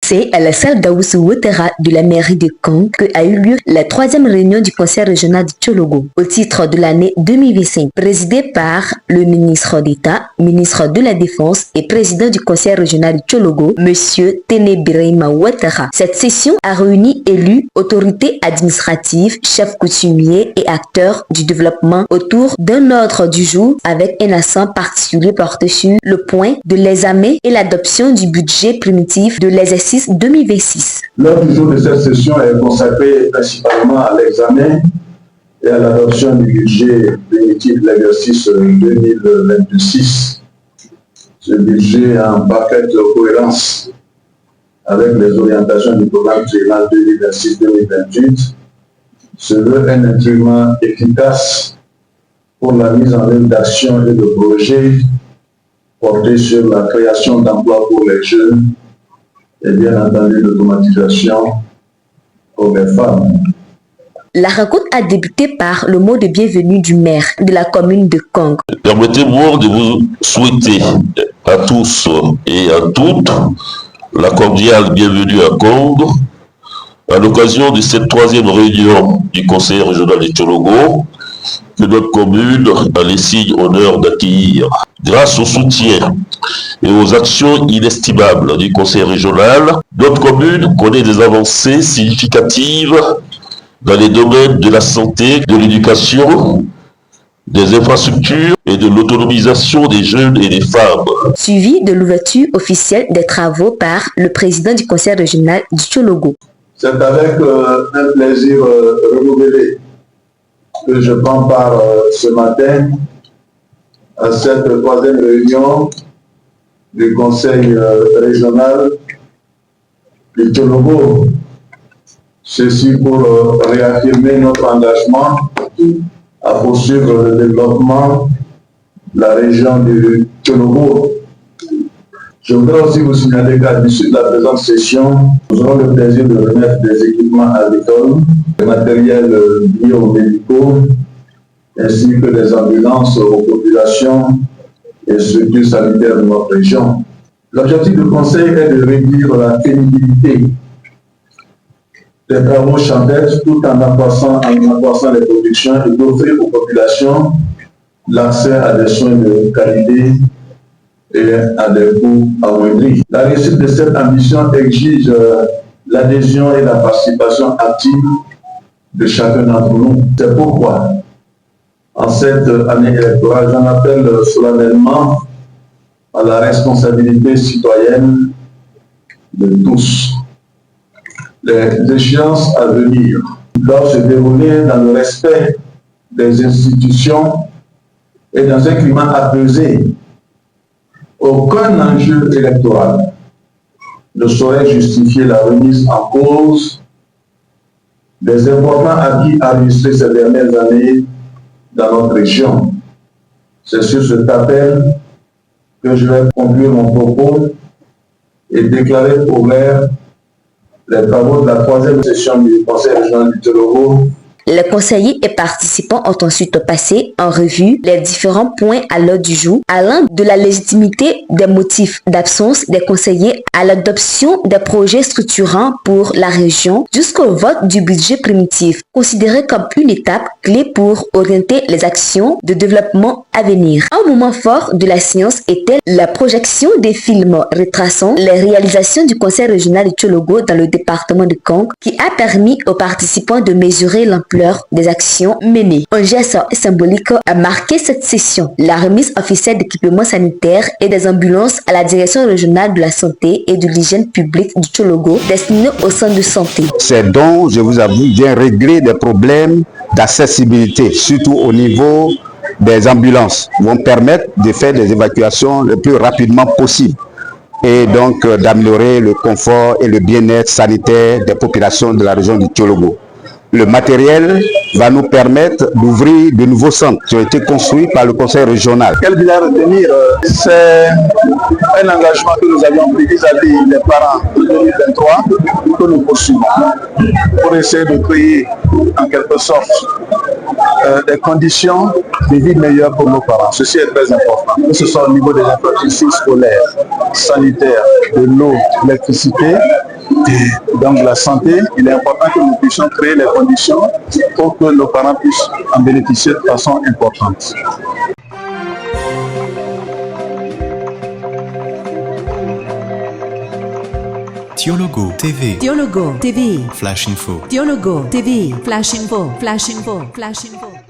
C'est à la salle Gawusu Ouattara de la mairie de Kong que a eu lieu la 3e réunion du conseil régional du Tchologo au titre de l'année 2025, présidée par le ministre d'État, ministre de la Défense et président du conseil régional du Tchologo, M. Téné Birahima Ouattara. Cette session a réuni élus, autorités administratives, chefs coutumiers et acteurs du développement autour d'un ordre du jour avec un accent particulier porté sur le point de l'examen et l'adoption du budget primitif de l'exercice 2026. L'ordre du jour de cette session est consacré principalement à l'examen et à l'adoption du budget primitif de l'exercice 2026. Ce budget est en parfaite cohérence avec les orientations du programme triennal 2026-2028 se veut un instrument efficace pour la mise en œuvre d'actions et de projets portés sur la création d'emplois pour les jeunes et bien entendu l'automatisation pour les femmes. La rencontre a débuté par le mot de bienvenue du maire de la commune de Kong. Permettez-moi de vous souhaiter à tous et à toutes la cordiale bienvenue à Kong à l'occasion de cette 3e réunion du conseil régional du Tchologo que notre commune a les signes honneur d'accueillir. Grâce au soutien et aux actions inestimables du conseil régional, notre commune connaît des avancées significatives dans les domaines de la santé, de l'éducation, des infrastructures et de l'autonomisation des jeunes et des femmes. Suivi de l'ouverture officielle des travaux par le président du conseil régional du Tchologo. C'est avec un plaisir renouvelé que je prends part ce matin à cette 3e réunion du conseil régional du Tchologo. Ceci pour réaffirmer notre engagement à poursuivre le développement de la région du Tchologo. Je voudrais aussi vous signaler qu'à l'issue de la présente session, nous aurons le plaisir de remettre des équipements agricoles, des matériels biomédicaux, ainsi que des ambulances aux populations et structures sanitaires de notre région. L'objectif du Conseil est de réduire la pénibilité des travaux champêtres tout en accroissant les productions et d'offrir aux populations l'accès à des soins de qualité et à des coûts amoindris. La réussite de cette ambition exige l'adhésion et la participation active de chacun d'entre nous. C'est pourquoi, en cette année électorale, j'en appelle solennellement à la responsabilité citoyenne de tous. Les échéances à venir doivent se dérouler dans le respect des institutions et dans un climat apaisé. Aucun enjeu électoral ne saurait justifier la remise en cause des importants acquis enregistrés ces dernières années dans notre région. C'est sur cet appel que je vais conclure mon propos et déclarer ouvert les travaux de la 3e session du Conseil régional du Tchologo. Les conseillers et participants ont ensuite passé en revue les différents points à l'ordre du jour, allant de la légitimité des motifs d'absence des conseillers à l'adoption des projets structurants pour la région jusqu'au vote du budget primitif, considéré comme une étape clé pour orienter les actions de développement à venir. Un moment fort de la séance était la projection des films retraçant les réalisations du conseil régional de Tchologo dans le département de Kong, qui a permis aux participants de mesurer l'ampleur des actions menées. Un geste symbolique a marqué cette session, la remise officielle d'équipements sanitaires et des ambulances à la direction régionale de la santé et de l'hygiène publique du Tchologo destinés aux centres de santé. Ces dons, je vous avoue, viennent régler des problèmes d'accessibilité, surtout au niveau des ambulances, vont permettre de faire des évacuations le plus rapidement possible et donc d'améliorer le confort et le bien-être sanitaire des populations de la région du Tchologo. Le matériel va nous permettre d'ouvrir de nouveaux centres qui ont été construits par le conseil régional. Quel bilan retenir? C'est un engagement que nous avions pris vis-à-vis des parents de 2023 que nous poursuivons pour essayer de créer en quelque sorte des conditions de vie meilleures pour nos parents. Ceci est très important, que ce soit au niveau des infrastructures scolaires, sanitaires, de l'eau, de l'électricité, Donc la santé, il est important que nous puissions créer les conditions pour que nos parents puissent en bénéficier de façon importante. Dialogo TV. Dialogo TV. Flash Info. Dialogo TV. Flash Info. Flash Info. Flash Info.